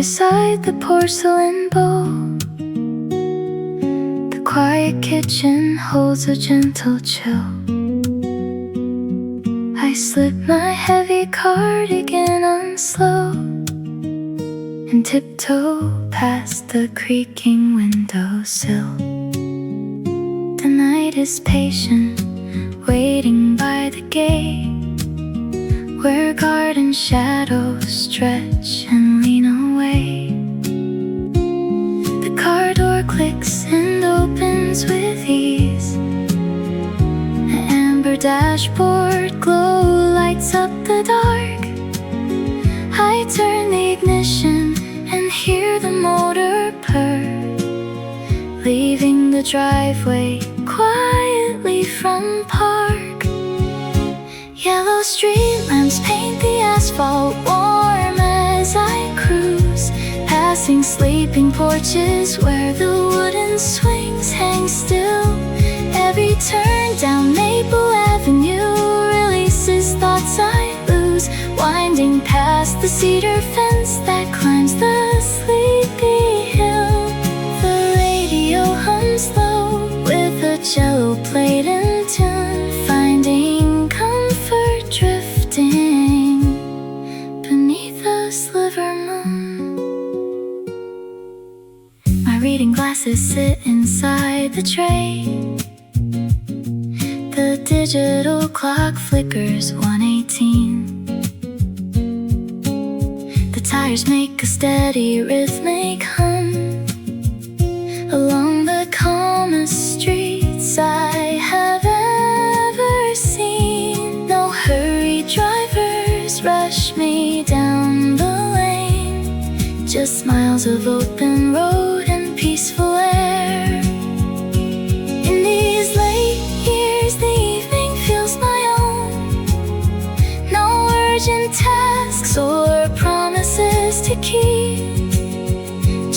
beside the porcelain bowl. The quiet kitchen holds a gentle chill. I slip my heavy cardigan on slow and tiptoe past the creaking windowsill. The night is patient, waiting by the gate, where garden shadows stretch and lean away. The car door clicks and opens with ease. The amber dashboard glow lights up the dark. I turn the ignition and hear the motor purr, leaving the driveway quietly from park. Yellow street lamps paint the asphalt warm as I cruise, passing sleeping porches where the wooden swings hang still. Every turn down Maple Avenue releases thoughts I lose, winding past the cedar fence that climbs the sleepy hill. The radio hums low with a cello played in tune, finding comfort drifting beneath a sliver moon. My reading glasses sit inside the tray. The digital clock flickers 1:18. The tires make a steady rhythmic hum along the calmest streets I have ever seen. No hurried drivers rush me down the lane, just miles of open road and peaceful air. In these late years, the evening feels my own. No urgent tasks or promises to keep,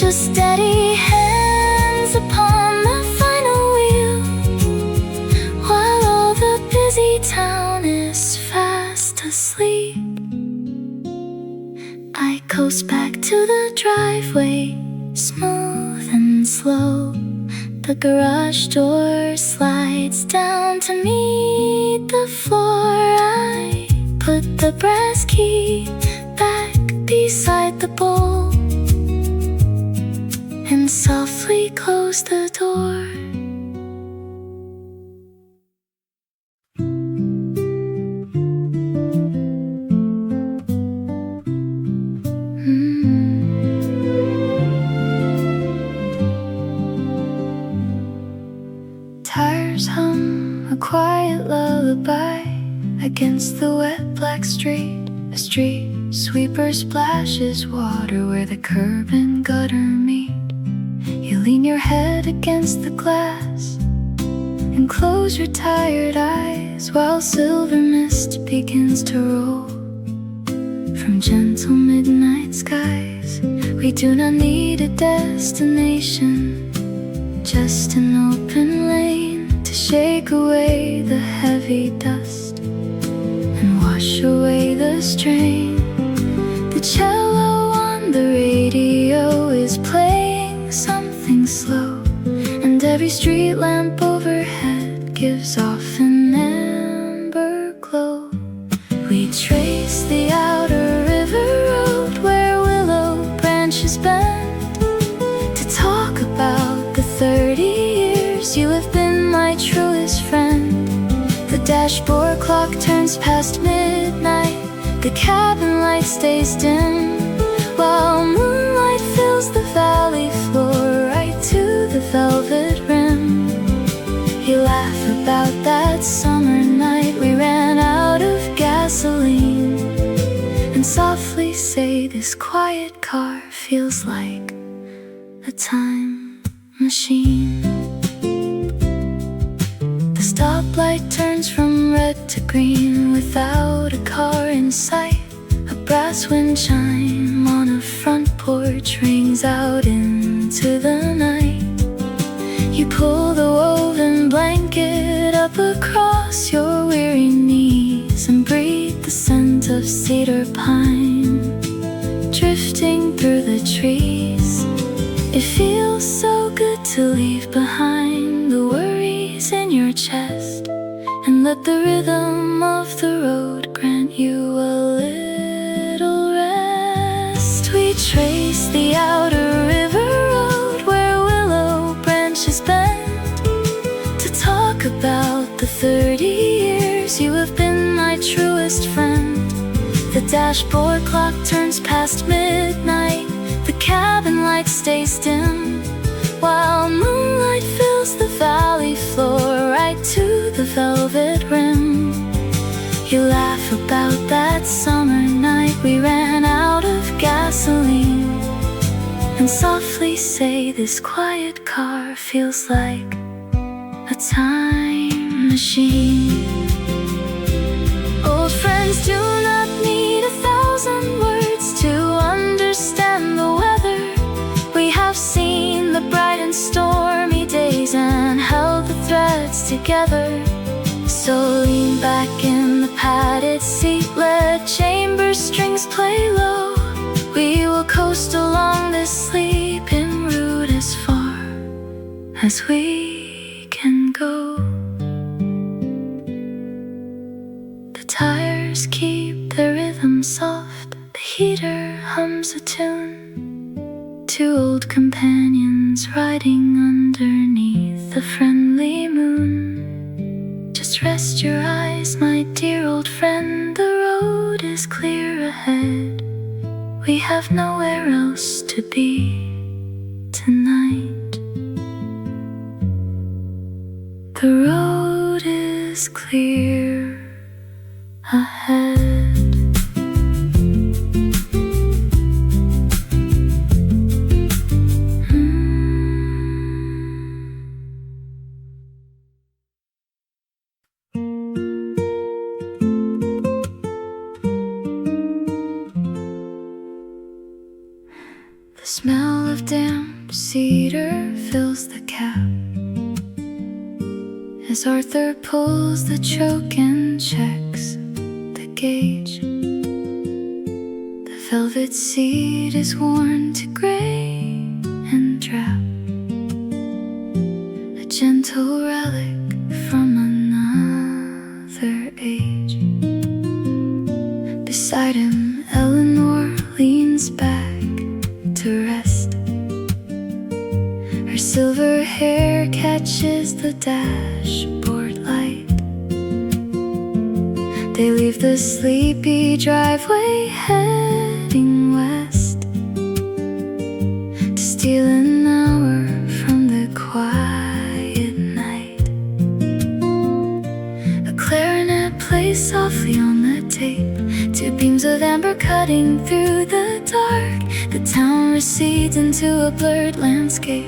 just steady hands upon the final wheel, while all the busy town is fast asleep. I coast back to the driveway, smooth and slow. The garage door slides down to meet the floor. I put the brass key back beside the bowl and softly close the door. Tires hum a quiet lullaby against the wet black street. A street sweeper splashes water where the curb and gutter meet. You lean your head against the glass and close your tired eyes while silver mist begins to roll from gentle midnight skies. We do not need a destination, just an open lane to shake away the heavy dust and wash away the strain. The cello on the radio is playing something slow, and every street lamp overhead gives off an amber glow. We trace the outer river road where willow branches bend to talk about the 30 years you have been my truest friend. The dashboard clock turns past midnight, the cabin light stays dim, while moonlight fills the valley floor right to the velvet rim. You laugh about that summer night we ran out of gasoline, and softly say this quiet car feels like a time machine. The stoplight turns from red to green without a car in sight. A brass wind chime on a front porch rings out into the night. You pull the woven blanket up across your weary knees and breathe the scent of cedar pine drifting through the trees. let the rhythm of the road grant you a little rest. We trace the outer river road where willow branches bend, to talk about the 30 years you have been my truest friend. The dashboard clock turns past midnight, the cabin light stays dim, while moonlight fills the valley floor right to the velvet rim. You laugh about that summer night we ran out of gasoline, and softly say this quiet car feels like a time machine. Old friends do not need 1,000 words to understand the weather. We have seen the bright and stormy days and held the threads together. So lean back in the padded seat, let chamber strings play low. We will coast along this sleeping route as far as we can go. The tires keep the rhythm soft, the heater hums a tune. Two old companions riding underneath the friendly moon. Just rest your eyes, my dear old friend, the road is clear ahead. We have nowhere else to be tonight. The road is clear ahead. The smell of damp cedar fills the cab as Arthur pulls the choke and checks the gauge. The velvet seat is worn to gray and drab, a gentle relic from another age. Beside him, Eleanor leans back to rest. Her silver hair catches the dashboard light. They leave the sleepy driveway heading west, to steal an hour from the quiet night. A clarinet plays softly on the tape, two beams of amber cutting through the dark. The town recedes into a blurred landscape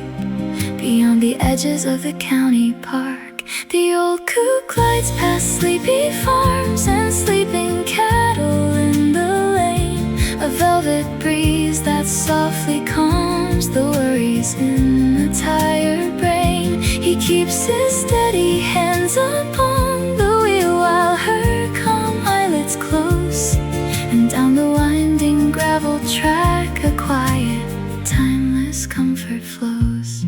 beyond the edges of the county park. The old coop glides past sleepy farms and sleeping cattle in the lane, a velvet breeze that softly calms the worries in the tired brain. He keeps his steady hands upon the wheel while her calm eyelids close, and down the winding gravel track a quiet, timeless comfort flows.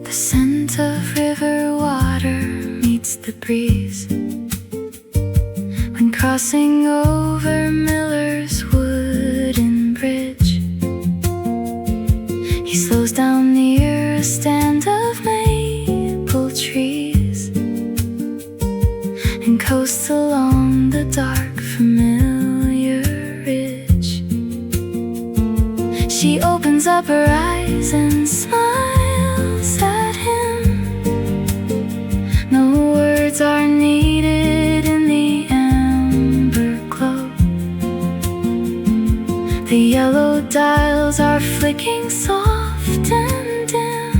The scent of river water meets the breeze when crossing over Miller's wooden bridge. He slows down near a stand of maple trees and coasts along the dark, familiar ridge. She opens up her eyes and smiles at him. No words are needed in the amber glow. The yellow dials are flicking soft and dim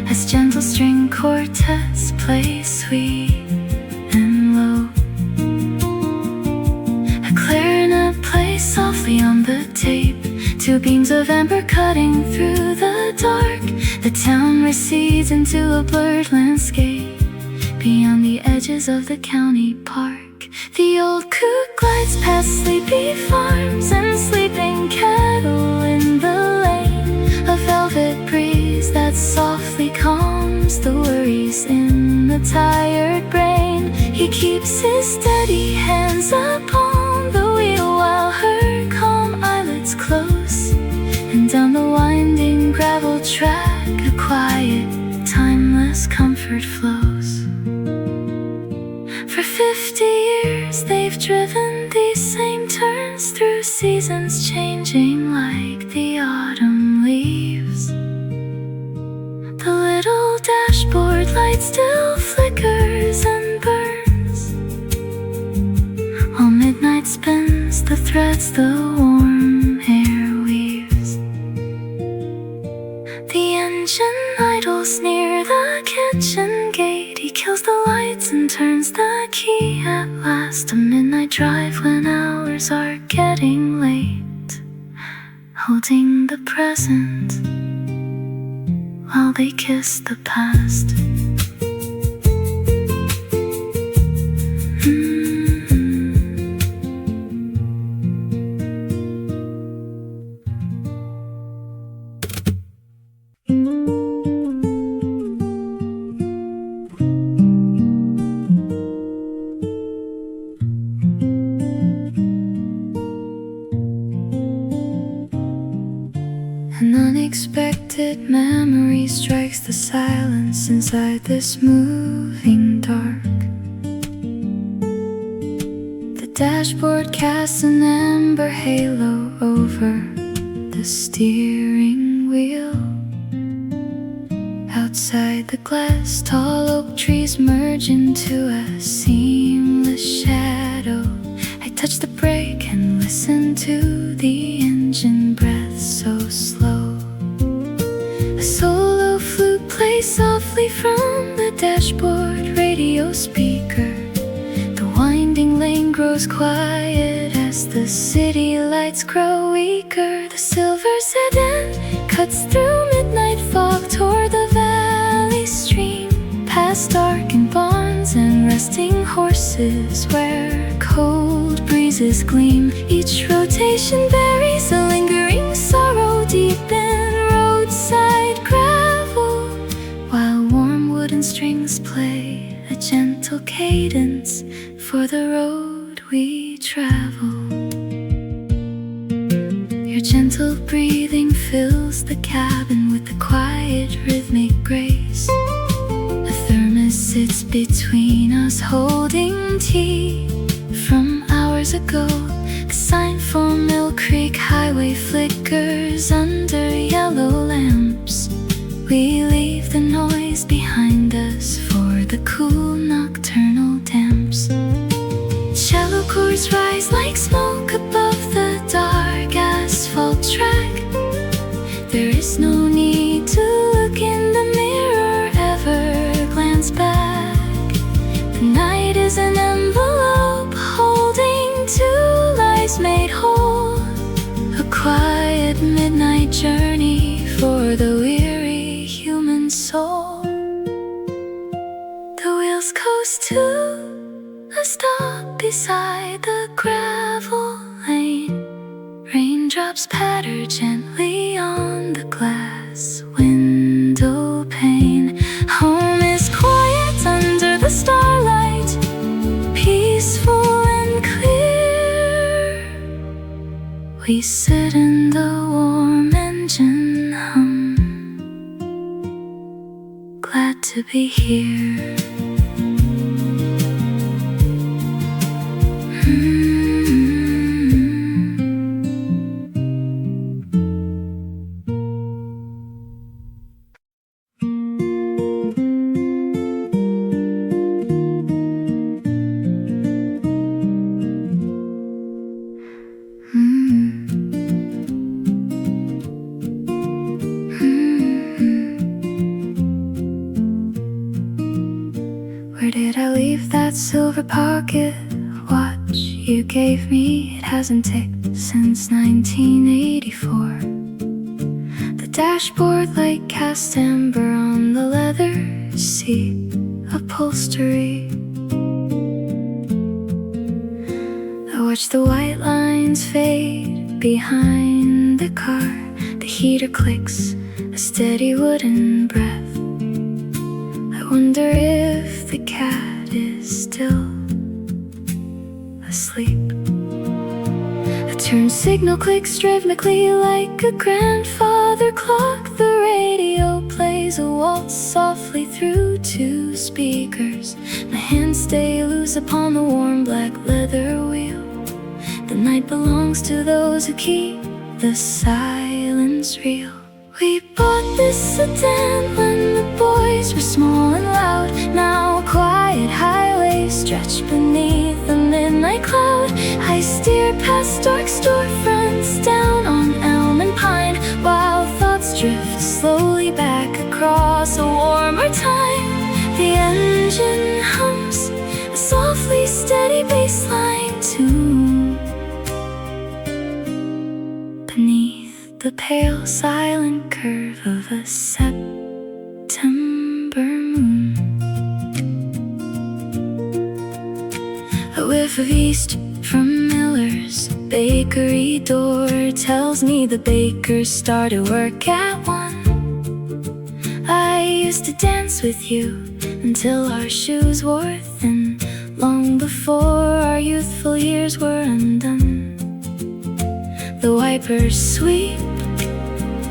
as gentle string quartets play sweet and low. A clarinet plays softly on the tape, two beams of amber cutting through the dark. The town recedes into a blurred landscape beyond the edges of the county park. The old coupe glides past sleepy farms and sleeping cattle in the lane. A velvet breeze that softly calms the worries in the tired brain. He keeps his steady hands upon the wheel while her calm eyelids close. And down the winding gravel track, a quiet, timeless comfort flows. For 50 years they've driven these same turns through seasons changing like the autumn leaves. The little dashboard light still flickers and burns, while midnight spins the threads the warm air weaves. The engine idles near the kitchen gate. He kills the lights and turns the key at last. A midnight drive when hours are getting late, holding the present while they kiss the past. An unexpected memory strikes the silence inside this moving dark. The dashboard casts an amber halo over the steering wheel. Outside the glass, tall oak trees merge into a seamless shadow. I touch the brake and listen to the engine breath so slow. A solo flute plays softly from the dashboard radio speaker. The winding lane grows quiet as the city lights grow weaker. The silver sedan cuts through midnight fog toward the valley stream, past darkened barns and resting horses where cold breezes gleam. Each rotation buries a lingering sorrow deep in roadside gravel, while warm wooden strings play a gentle cadence for the road we travel. Your gentle breathing fills the cabin with a quiet rhythmic grace. A thermos sits between us holding tea from hours ago. A sign for Mill Creek Highway flickers under yellow lamps. We leave the noise behind us for the cool nocturnal damps. Shallow chords rise like smoke above the dark asphalt track. There is no need to look in the mirror, ever glance back. The night is an envelope holding two lives made whole. A quiet midnight journey for the weary human soul. The wheels coast to a stop beside the gravel lane. Raindrops patter gently on the glass window pane. Home is quiet under the starlight, peaceful and clear. We sit in the warm engine hum, glad to be here. Where did I leave that silver pocket watch you gave me? It hasn't ticked since 1984. The dashboard light cast amber on the leather seat upholstery. I watch the white lines fade behind the car. The heater clicks, a steady wooden breath. I wonder if the cat is still asleep. A turn signal clicks rhythmically like a grandfather clock. The radio plays a waltz softly through two speakers. My hands stay loose upon the warm black leather wheel. The night belongs to those who keep the silence real. We bought this sedan when the boys were small and loud. Now a quiet highway stretched beneath the midnight cloud. I steer past dark storefronts down on Elm and Pine, while thoughts drift slowly back across a warmer time. The engine hums a softly steady bassline tune beneath the pale silent curve of a September moon. A whiff of yeast from Miller's bakery door tells me the bakers started work at 1. I used to dance with you until our shoes wore thin, long before our youthful years were undone. The wipers sweep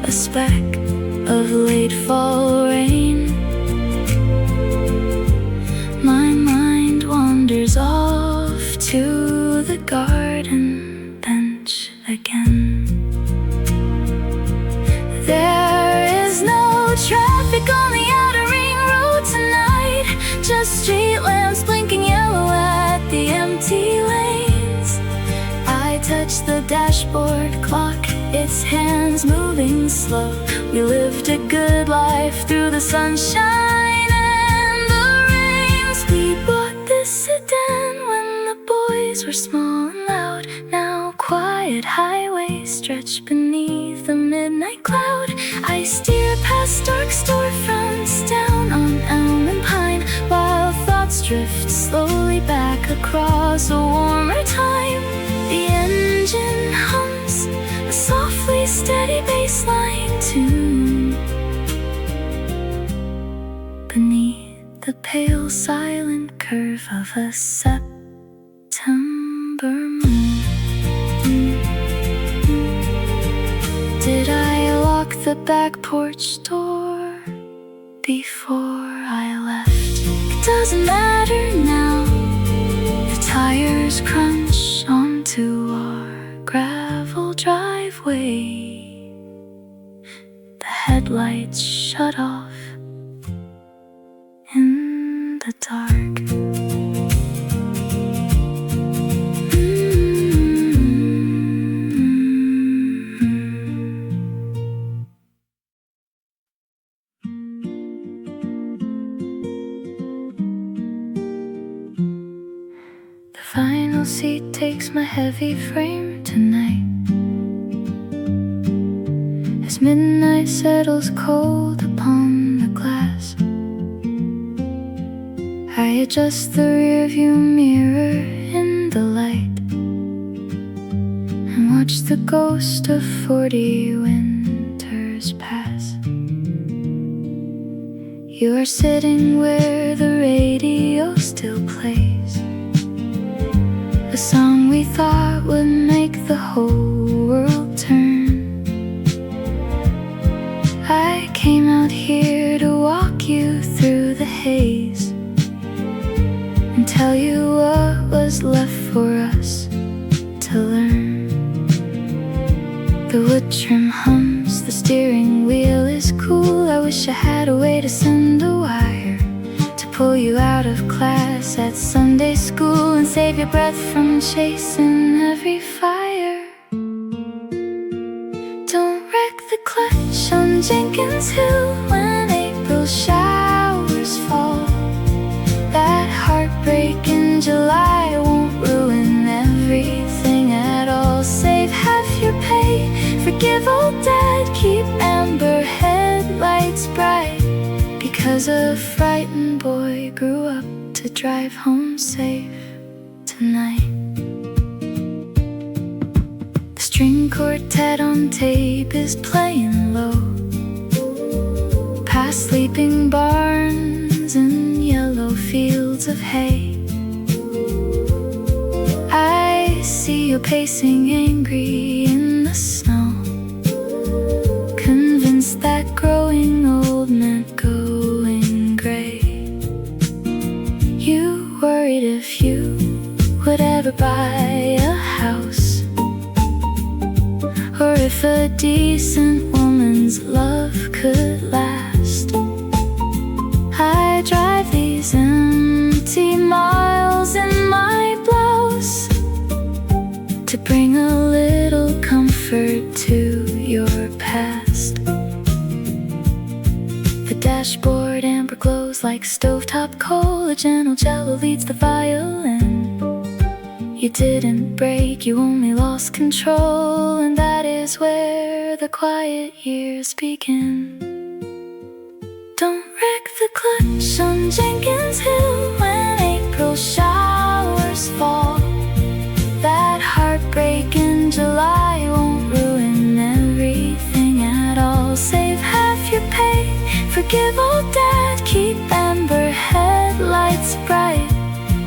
a speck of late fall rain. My mind wanders off to the garden bench again. There is no traffic on the outer ring road tonight, just street lamps blinking yellow at the empty lanes. I touch the dashboard clock, its hands moving slow. We lived a good life through the sunshine and the rains. We bought this sedan when the boys were small and loud. Now quiet highways stretch beneath the midnight cloud. I steer past dark storefronts down on Elm and Pine, while thoughts drift slowly back across a warmer time. The engine hums a softly steady bassline tune beneath the pale silent curve of a September moon. Did I lock the back porch door before I left? It doesn't matter now. The tires crunch onto our gravel driveway. The headlights shut off in the dark. The final seat takes my heavy frame tonight, as midnight settles cold upon the glass. I adjust the rearview mirror in the light and watch the ghost of 40 winters pass. You are sitting where the radio still plays, a song we thought would make the whole world turn. I came out here to walk you through the haze and tell you what was left for us to learn. The wood trim hums, the steering wheel is cool. I wish I had a way to send a wire to pull you out of class at Sunday school and save your breath from chasing every fire. Don't wreck the clutch on Jenkins Hill when April showers fall. That heartbreak in July won't ruin everything at all. Save half your pay, forgive old dad, keep amber headlights bright, because As a frightened boy, grew up to drive home safe tonight. The string quartet on tape is playing low, past sleeping barns and yellow fields of hay. I see you pacing angry in the snow, convinced that growing old meant going gray. You worried if you would ever buy a house, or if a decent woman's love could last. I drive these empty miles in my blouse to bring a little comfort to your past. The dashboard amber glows like stovetop coal. A gentle cello leads the violin. You didn't break, you only lost control, and that is where the quiet years begin. Don't wreck the clutch on Jenkins Hill when April showers fall. That heartbreak in July won't ruin everything at all. Save half your pay, forgive old dad, keep amber headlights bright,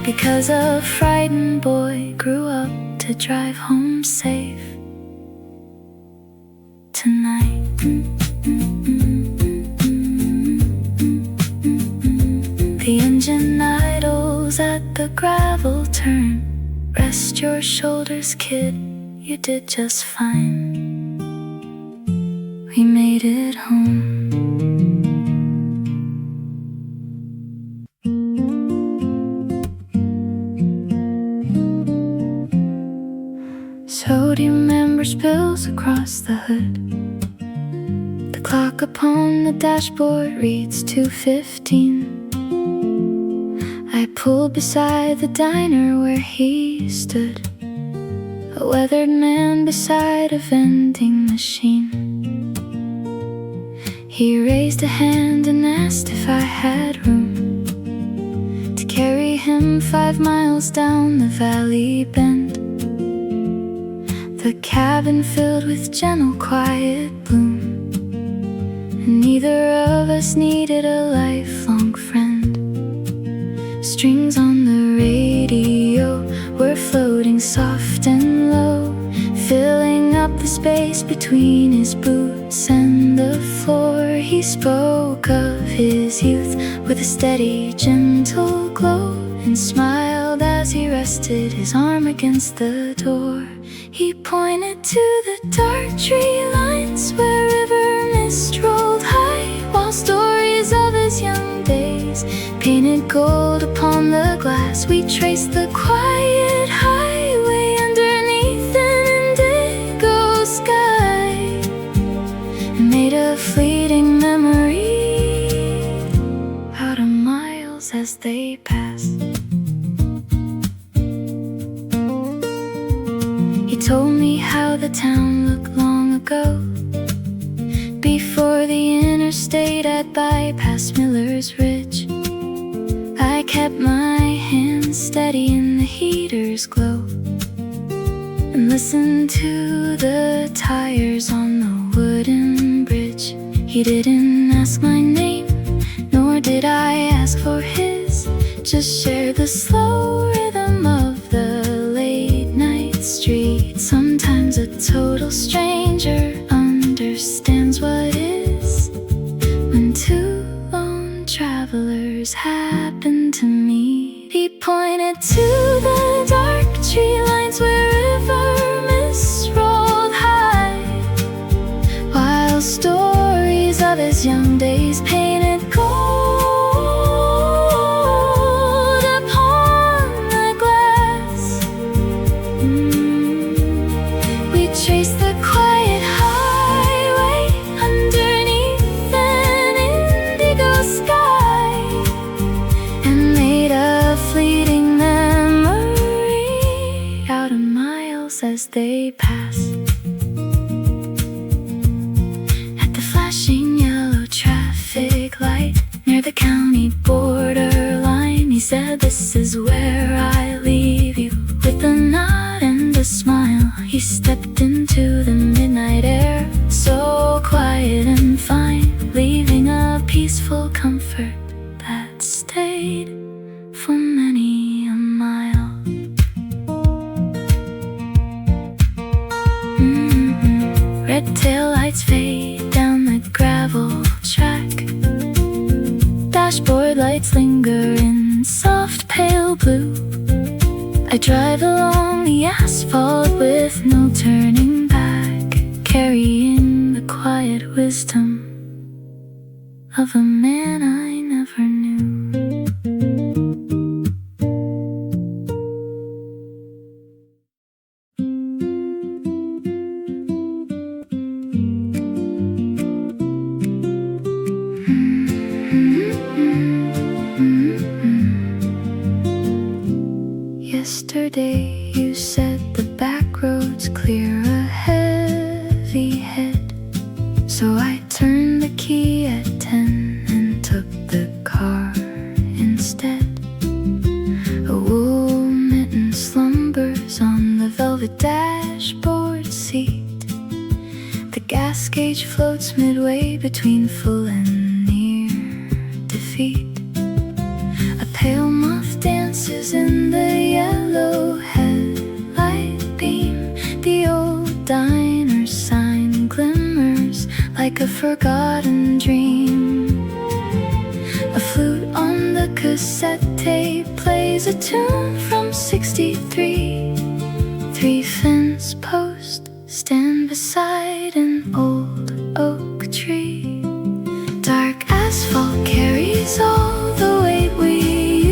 because a frightened boy grew up to drive home safe tonight. The engine idles at the gravel turn. Rest your shoulders, kid, you did just fine. We made it home. Sodium amber spills across the hood. The clock upon the dashboard reads 2:15. I pulled beside the diner where he stood, a weathered man beside a vending machine. He raised a hand and asked if I had room to carry him 5 miles down the valley bend. The cabin filled with gentle, quiet bloom, and neither of us needed a lifelong friend. Strings on the radio were floating soft and low, filling up the space between his boots and the floor. He spoke of his youth with a steady, gentle glow, and smiled as he rested his arm against the door. He pointed to the dark tree lines where river mist rolled high, while stories of his young days painted gold upon the glass. We traced the quiet highway underneath an indigo sky, and made a fleeting memory out of miles as they passed. He told me how the town looked long ago, before the interstate had bypassed Miller's Ridge. I kept my hands steady in the heater's glow, and listened to the tires on the wooden bridge. He didn't ask my name, nor did I ask for his, just shared the slow rhythm of the late night street. Sometimes a total stranger understands what is, when two lone travelers happen to meet. He pointed to the dark tree lines where river mists rolled high, while stories of his young days painted gold upon the glass. We traced the quiet highway underneath an indigo sky, and made a fleeting memory out of miles as they pass. At the flashing yellow traffic light near the counter, yeah, this is where I leave you. With a nod and a smile, he stepped into the midnight air, so quiet and fine, leaving a peaceful comfort that stayed for many a mile. Red taillights fade down the gravel track. Dashboard lights linger in soft pale blue. I drive along the asphalt with no turning back, carrying the quiet wisdom of a man I never knew. Yesterday you said the back road's clear, a heavy head. So I turned the key at 10 and took the car instead. A wool mitten slumbers on the velvet dashboard seat. The gas gauge floats midway between full and near defeat. A pale moth dances in the yellow headlight beam. The old diner sign glimmers like a forgotten dream. A flute on the cassette tape plays a tune from '63. 3 fence posts stand beside an old oak tree. Dark asphalt carries all the weight we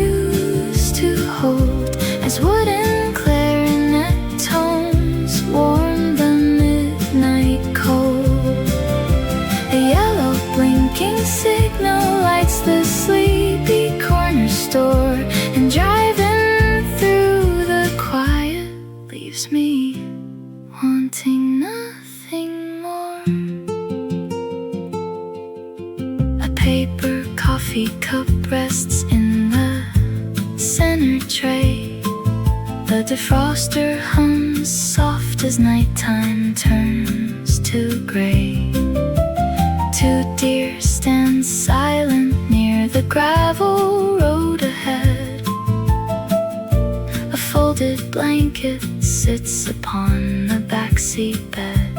used to hold, as wooden clarinet tones warm the midnight cold. A yellow blinking signal lights the sleepy corner store, and driving through the quiet leaves me wanting nothing more. A paper coffee cup rests in the center tray. The defroster hums soft as nighttime turns to gray. 2 deer stand silent near the gravel road ahead. A folded blanket sits upon the backseat bed.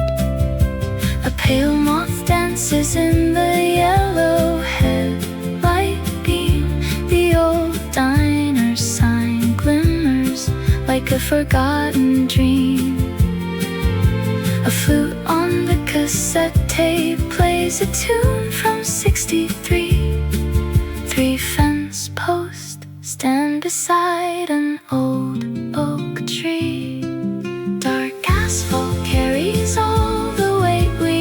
A pale moth dances in the yellow headlight beam. The old diner sign glimmers like a forgotten dream. A flute on the cassette tape plays a tune from '63. 3 fence posts stand beside an old oak tree. Dark asphalt carries all the weight we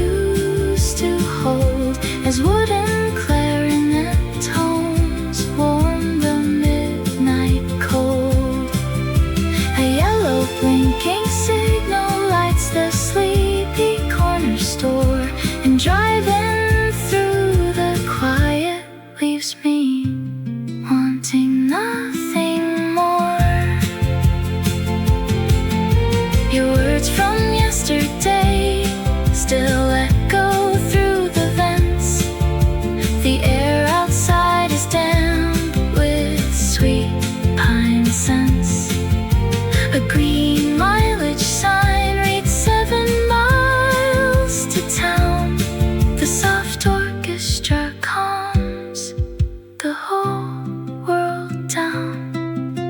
used to hold, as wooden clarinet tones warm the midnight cold. A yellow blinking signal lights the sleepy corner store, and driving through the quiet leaves me wanting nothing more. Your words from yesterday still echo through the vents. The air outside is damp with sweet pine scents. A green mileage sign reads 7 miles to town. The soft orchestra calms the whole world down.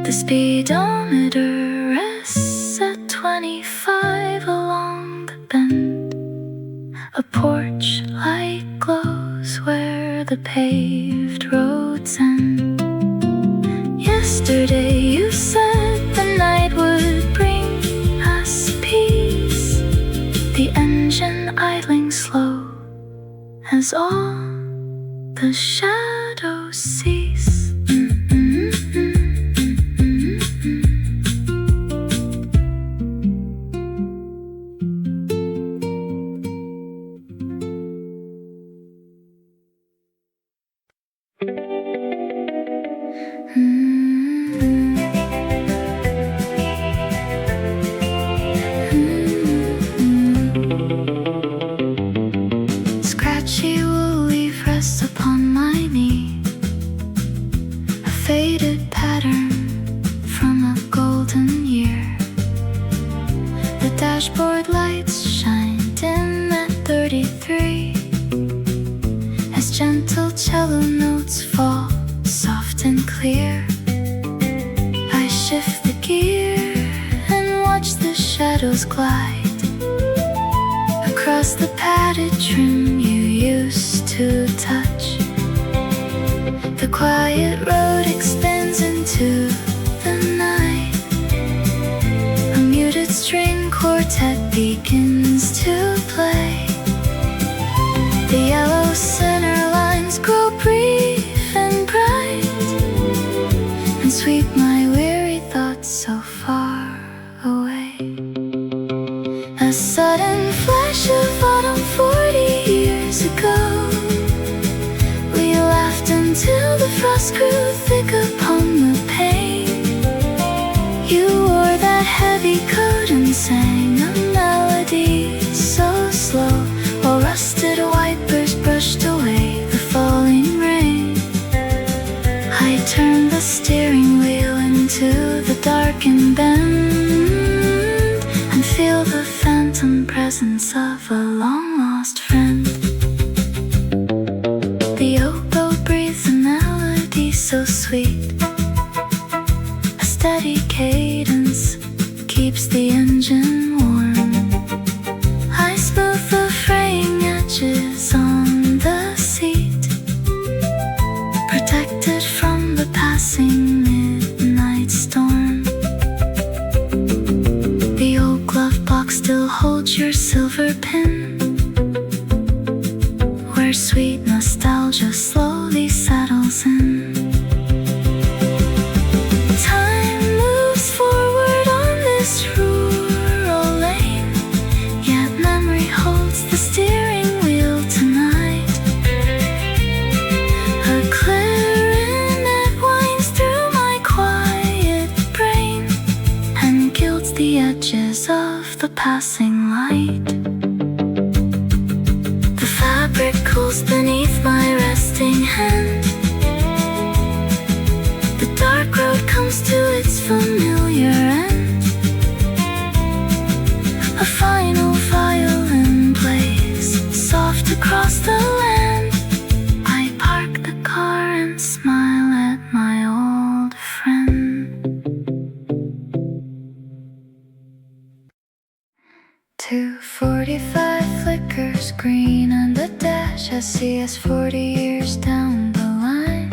The speedometer rests at 25 along the bend. A porch light glows where the paved roads end. Yesterday you said the night would bring us peace. The engine idling slow as all the shadows cease. gentle cello notes fall soft and clear. I shift the gear and watch the shadows glide across the padded trim you used to touch. The quiet road extends into the night. A muted string quartet begins to play. The yellow center lines grow brief and bright and sweep my weary thoughts so far away. A sudden flash of autumn 40 years ago. We laughed until the frost grew thick upon the pane. You wore that heavy coat and sang a melody so slow, while rusted wipers brushed away the falling rain. I turned the steering wheel into the darkened bend and feel the phantom presence of a long-lost friend. The oboe breathes a melody so sweet. A steady cadence keeps the engine warm. I smooth the fraying edges on the seat, protected from the passing midnight storm. The old glove box still holds your silver pin, where sweet nostalgia slowly settles in. Time moves forward on this rural lane, yet memory holds the steering wheel tonight. A clarinet winds through my quiet brain and gilds the edges of the passing light. The fabric cools beneath my resting hand. The dark road comes to its familiar end. A final violin plays soft across the land. I park the car and smile at my old friend. 2:45 flickers green on the dash. I see us 40 years down the line.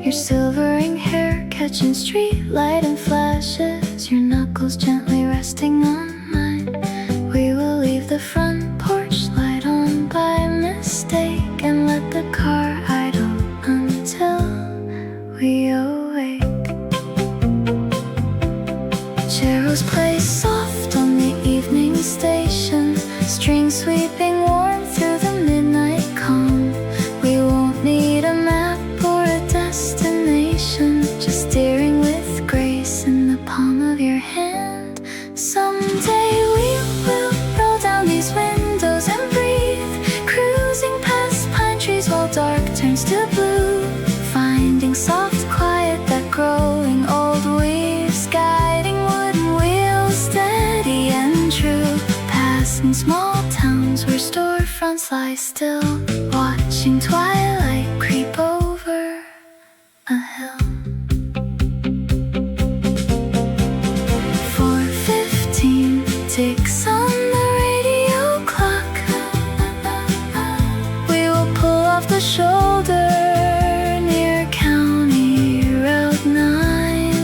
Your silvering hair catching street light and flashes, your knuckles gently resting on mine. We will leave the front porch light on by mistake and let the car idle until we awake. Cheryl's play soft on the evening station, strings sweeping warm through the midnight calm. We won't need a map or a destination, just steering with grace in the palm of your hand. Someday we will roll down these windows and breathe, cruising past pine trees while dark turns to blue, finding soft quiet that growing old weaves, guiding wooden wheels steady and true, passing small towns where storefronts lie still, watching twilight creep over a hill. 4:15 ticks on the radio clock. We will pull off the shoulder near County Road 9,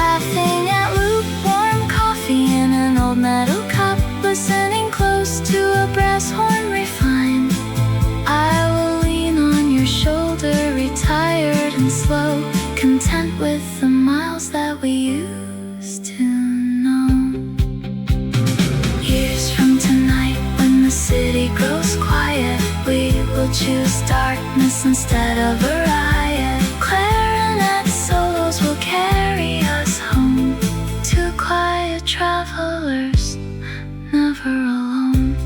laughing at lukewarm coffee in an old metal cup, listening close to a brass horn refined. I will lean on your shoulder, retired and slow, content with the miles that we used to know. Years from tonight, when the city grows quiet, we will choose darkness instead of a riot. Clarinet solos will carry us home, two quiet travelers, never alone.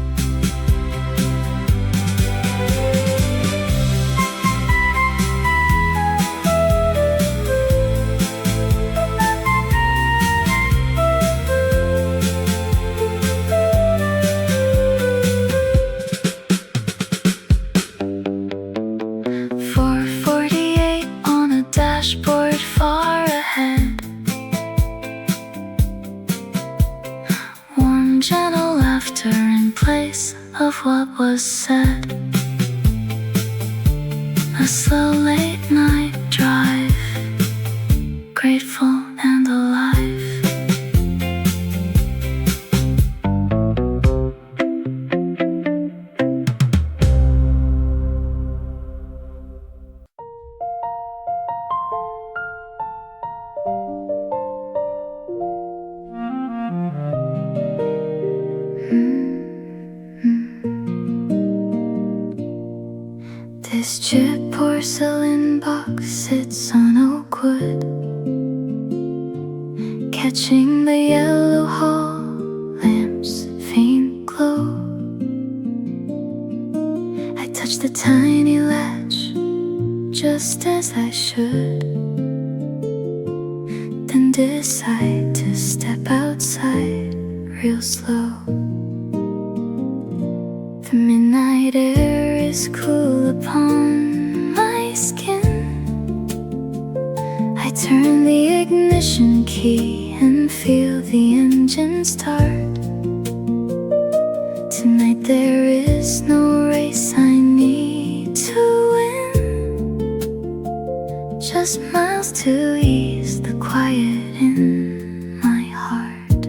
place of what was said. A slow late night drive, grateful and alive. This chipped porcelain box sits on oak wood, catching the yellow hall lamp's faint glow. I touch the tiny latch just as I should, then decide to step outside real slow. The midnight air is cool upon my skin. I turn the ignition key and feel the engine start. Tonight there is no race I need to win, just miles to ease the quiet in my heart.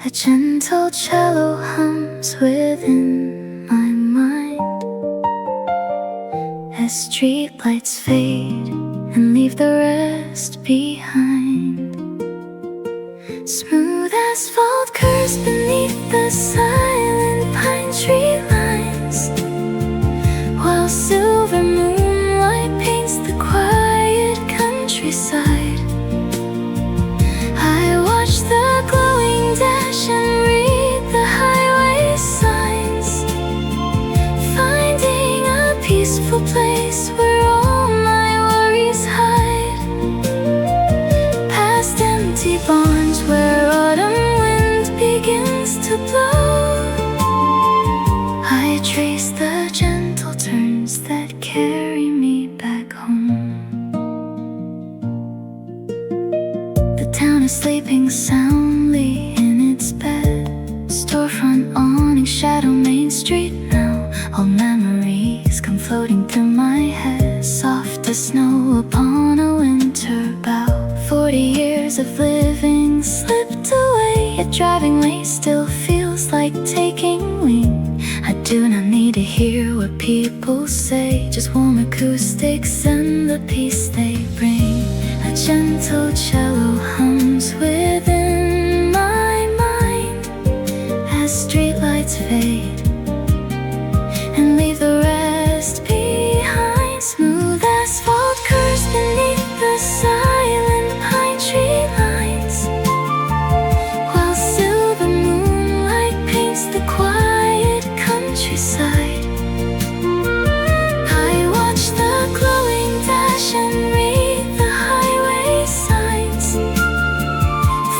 A gentle cello hums within my mind as street lights fade and leave the rest behind. Smooth asphalt curves beneath the silent pine tree lines, while silver moonlight paints the quiet countryside. I watch the glowing dash and read the highway signs, finding a peaceful place where all my worries hide. Past empty barns where autumn wind begins to blow, I trace the gentle turns that carry me back home. The town is sleeping soundly in its bed, storefront awning shadow Main Street now. All memories come floating through my head, soft as snow upon a winter bough. 40 years of living slipped away, yet driving late still feels like taking wing. I do not need to hear what people say, just warm acoustics and the peace they bring. A gentle cello hums within my mind as streetlights fade and leave the rest behind. Smooth asphalt curves beneath the silent pine tree lines, while silver moonlight paints the quiet countryside. I watch the glowing dash and read the highway signs,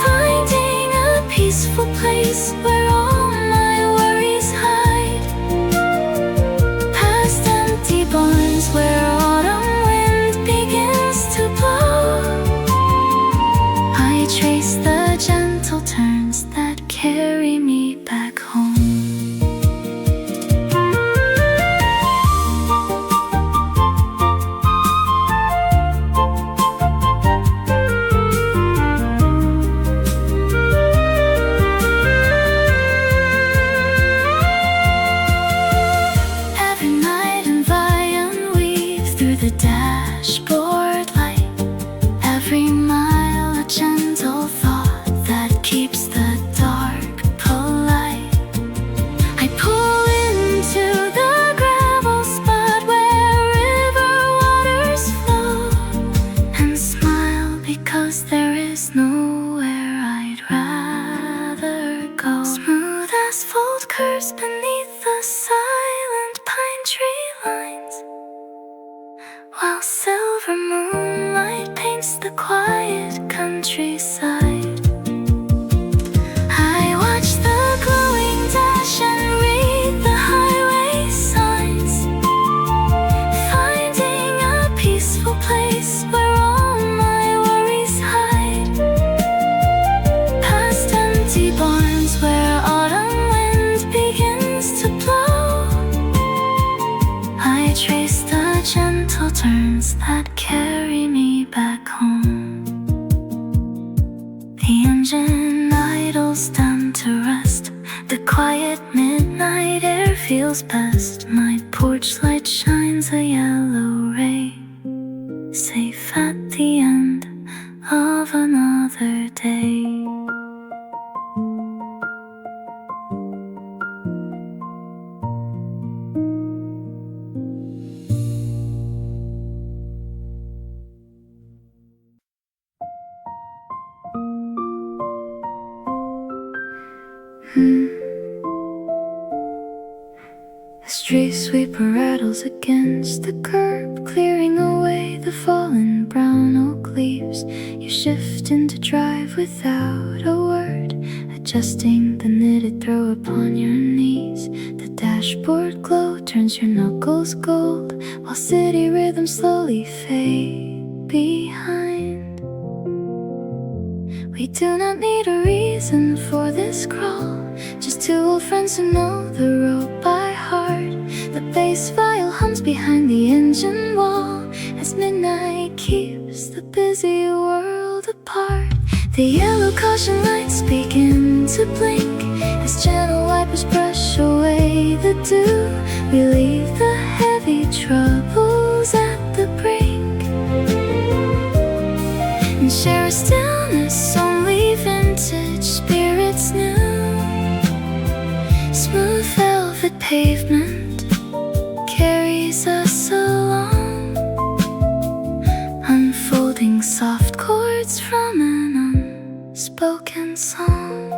finding a peaceful place where all my worries hide. Past empty barns where autumn wind begins to blow, I trace the gentle turns that carry me back home. Every night an violin weaves through the dashboard light, every mile a gentle thought that keeps the dark polite. I pull into the gravel spot where river waters flow, and smile because there is nowhere I'd rather go. Smooth asphalt curves beneath the silent pine tree lines, while silver moonlight paints the quiet countryside. I watch the glowing dash and read the highway signs, finding a peaceful place where all my worries hide. Past empty barns where autumn quiet midnight air feels best. My porch light shines a yellow ray, safe at the end of another day. A street sweeper rattles against the curb, clearing away the fallen brown oak leaves. You shift into drive without a word, adjusting the knitted throw upon your knees. The dashboard glow turns your knuckles gold, while city rhythms slowly fade behind. We do not need a reason for this crawl, just two old friends who know the road by heart. The bass viol hums behind the engine wall as midnight keeps the busy world apart. The yellow caution lights begin to blink as gentle wipers brush away the dew. We leave the heavy troubles at the brink and share a stillness only vintage spirits knew. Smooth velvet pavement carries us along, unfolding soft chords from an unspoken song.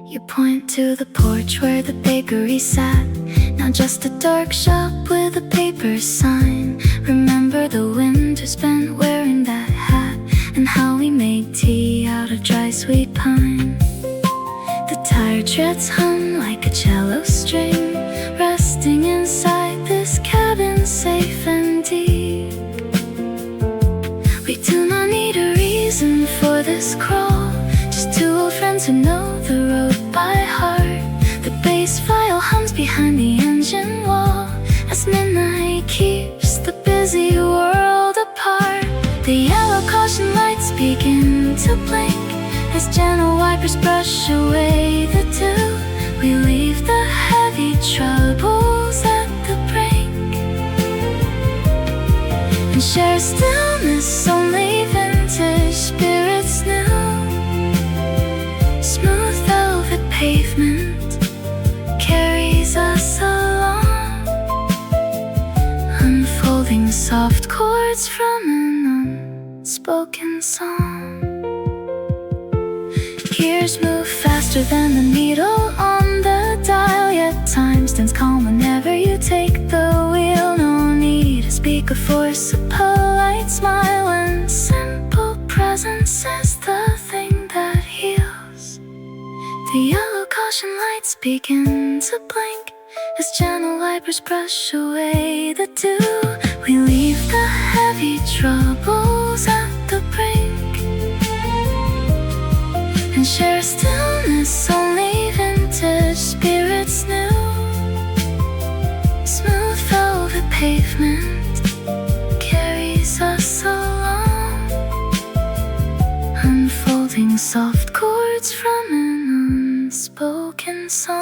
You point to the porch where the bakery sat, now just a dark shop with a paper sign. Remember the winter spent wearing that hat, and how we made tea out of dry sweet pine. The tire treads hum like a cello string, resting inside this cabin safe and deep. We do not need a reason for this crawl, just two old friends who know the road by heart. The bass viol hums behind the engine wall as midnight keeps the busy world apart. The yellow caution lights begin to blink as gentle wipers brush away the dew. We leave the heavy troubles at the brink and share a stillness only vintage spirits knew. Smooth velvet pavement carries us along, unfolding soft chords from an unspoken song. Years move faster than the needle on the dial, yet time stands calm whenever you take the wheel. No need to speak or force a polite smile when simple presence is the thing that heals. The yellow caution lights begin to blink as gentle wipers brush away the dew. We leave the heavy troubles at the brink and share a stillness only vintage spirits knew. Smooth velvet pavement carries us along, unfolding soft chords from an unspoken song.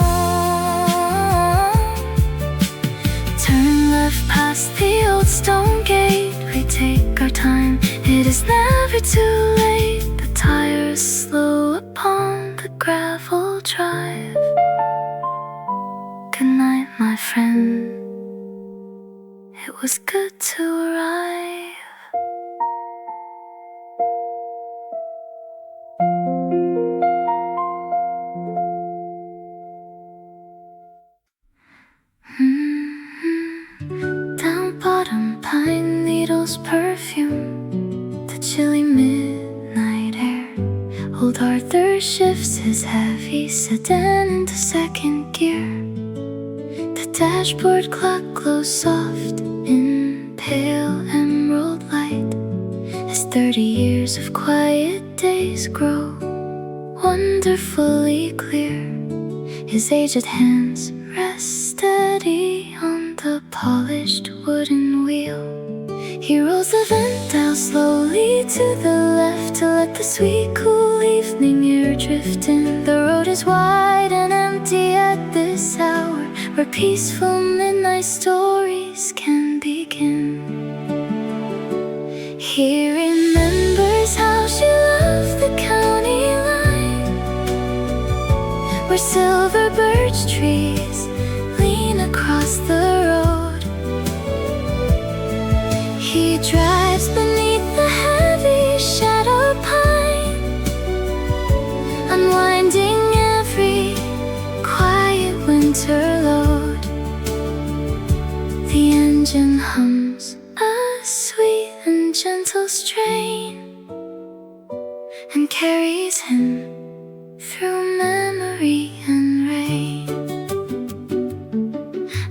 Turn left past the old stone gate, we take our time, it is never too late. The tires slow upon the gravel drive. Good night, my friend, it was good to arrive. Down bottom, pine needles perfume the chilly midnight air. Old Arthur shifts his heavy sedan into second gear. The dashboard clock glows soft in pale emerald light as 30 years of quiet days grow wonderfully clear. His aged hands rest steady on the polished wooden wheel. He rolls the vent dial slowly to the left to let the sweet cool evening air drift in. The road is wide peaceful midnight stories can begin. He remembers how she loved the county line, where silver birch trees lean across the road. He drives beneath the heavy shadow pine, unwinding every quiet winter load. The engine hums a sweet and gentle strain and carries him through memory and rain.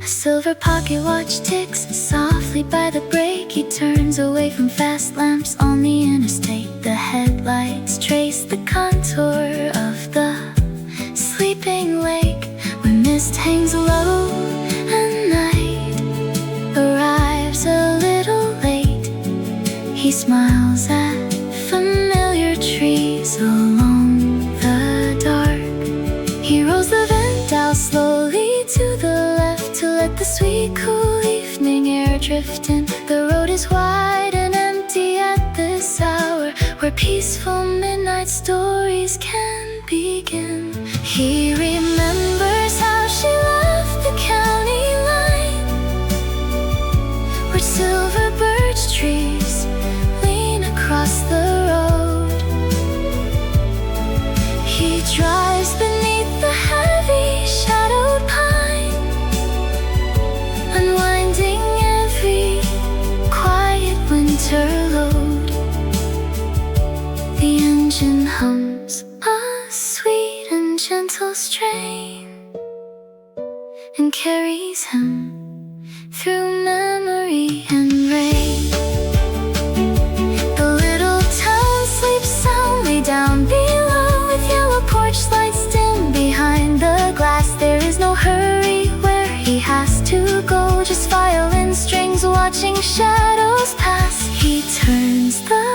A silver pocket watch ticks softly by the brake. He turns away from fast lamps on the interstate. The headlights trace the contour of the sleeping lake, where mist hangs low and night arrives a little late. He smiles at familiar trees along the dark. He rolls the vent out slowly to the left to let the sweet cool evening air drift in. The road is wide and empty at this hour, where peaceful midnight stories can begin. He remembers how she loved the county line, where silver birch trees lean across the road. He drives beneath the heavy shadowed pine, unwinding every quiet winter load. The engine hums a sweet and gentle strain and carries him through memory and rain. The little town sleeps soundly down below, with yellow porch lights dim behind the glass. There is no hurry where he has to go, just violin strings watching shadows pass. He turns the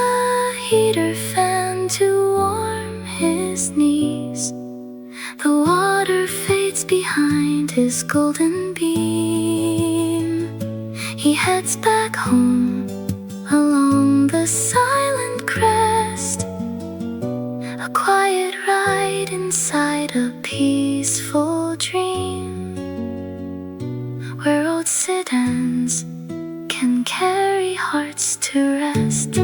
heater fan to warm his knees. The water fades behind his golden beam. He heads back home along the silent crest, a quiet ride inside a peaceful dream, where old sedans can carry hearts to rest.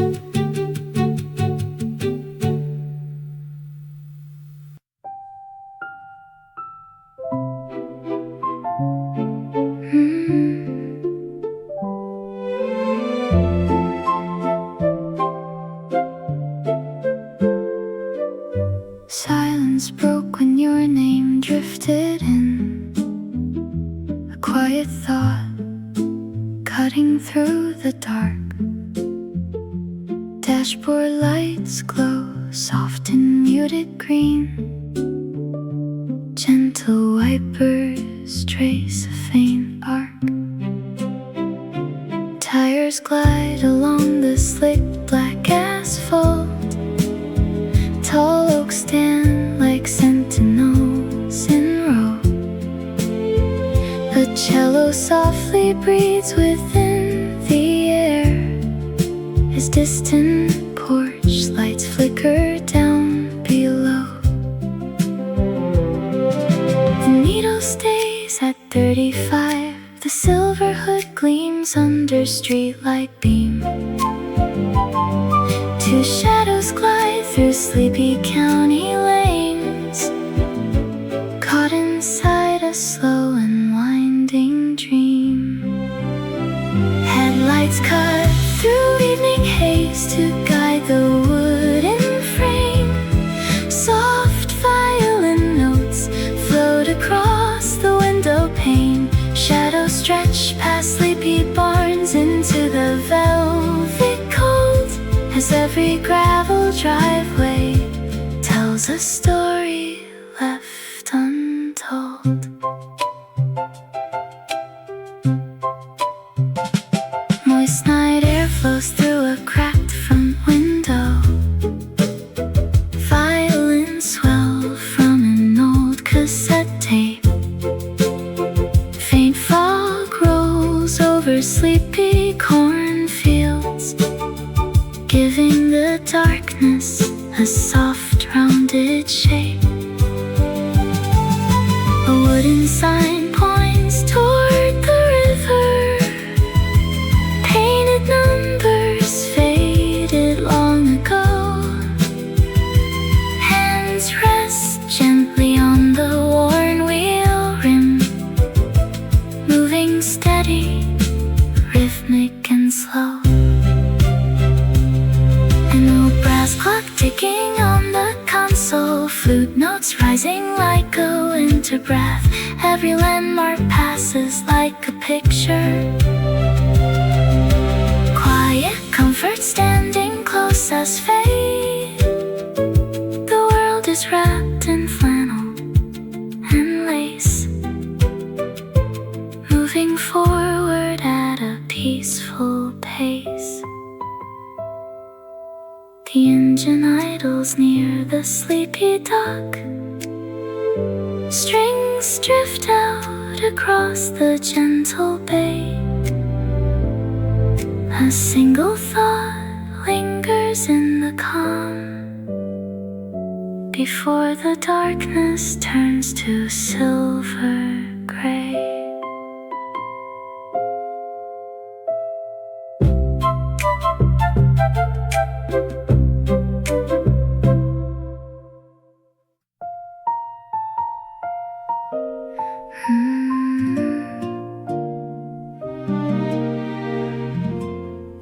Silence broke when your name drifted in, a quiet thought cutting through the dark. Dashboard lights glow soft and muted green. Gentle wipers trace a faint arc. Tires glide along the slick black asphalt. Tall oaks stand like sentinels in row. The cello softly breathes within the air, as distant porch lights flicker down below. The needle stays at 35. The silver hood gleams under streetlight beam. Two shadows glide through sleepy county lanes, caught inside a slow and winding dream. Headlights cut through evening haze to guide the wooden frame. Soft violin notes float across the window pane. Shadows stretch past sleepy barns into the velvet cold, as every gravel driveway tells a story left untold. Moist night air flows through a cracked front window. Violins swell from an old cassette tape. wooden sign points toward the river. Painted numbers faded long ago. Hands rest gently on the worn wheel rim, moving steady, rhythmic and slow. An old brass clock ticking on the console, flute notes rising like a winter breath. Every landmark passes like a picture. Quiet comfort standing close as fate. The world is wrapped in flannel and lace, moving forward at a peaceful pace. The engine idles near the sleepy dock. Strings drift out across the gentle bay. A single thought lingers in the calm before the darkness turns to silver gray.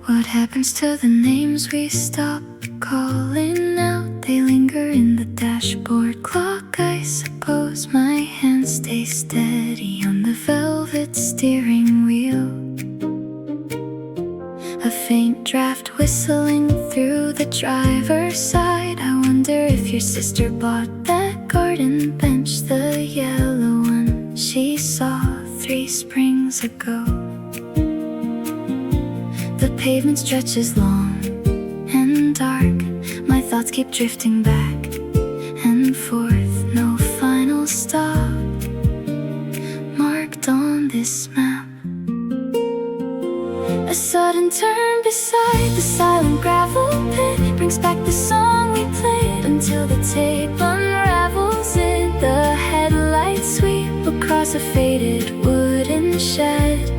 What happens to the names we stop calling out? They linger in the dashboard clock. I suppose my hands stay steady on the velvet steering wheel. A faint draft whistling through the driver's side. I wonder if your sister bought that garden bench, the yellow one she saw 3 springs ago. The pavement stretches long and dark. My thoughts keep drifting back and forth. No final stop marked on this map. A sudden turn beside the silent gravel pit brings back the song we played until the tape unravels it. The headlights sweep across a faded wooden shed,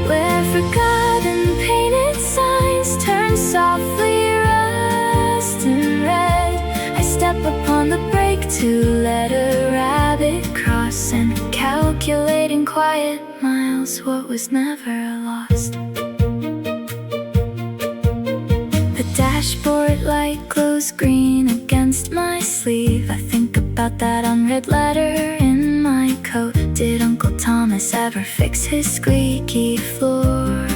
where forgotten painted signs turn softly rust and red. I step upon the brake to let a rabbit cross, and calculating quiet miles, what was never lost. The dashboard light glows green against my sleeve. I think about that unread letter in my coat. Did Uncle Thomas ever fix his squeaky floor?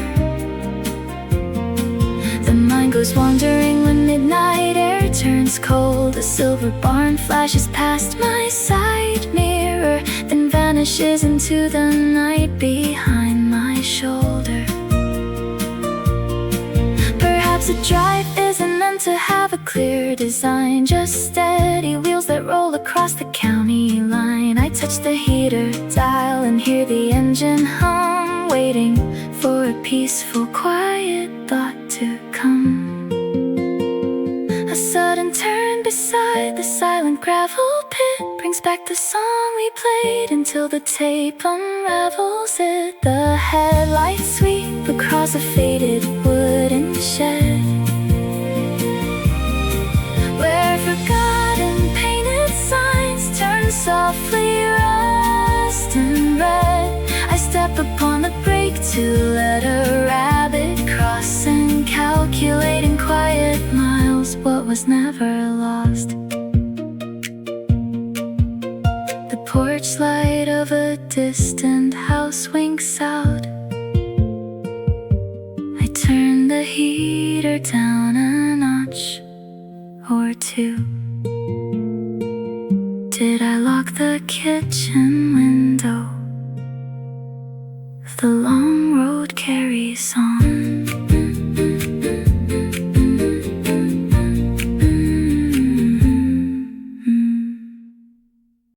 The mind goes wandering when midnight air turns cold. A silver barn flashes past my side mirror, then vanishes into the night behind my shoulder. Perhaps a drive isn't meant to have a clear design, just steady wheels that roll across the county line. I touch the heater dial and hear the engine hum, waiting for a peaceful, quiet thought to come. A sudden turn beside the silent gravel pit brings back the song we played until the tape unravels it. The headlights sweep across a faded wooden shed, where forgotten painted signs turn softly rust and red. I step upon the brake to let a rabbit cross, and calculating quiet miles, what was never lost. The porch light of a distant house winks out. I turn the heater down a notch or 2. Did I lock the kitchen window?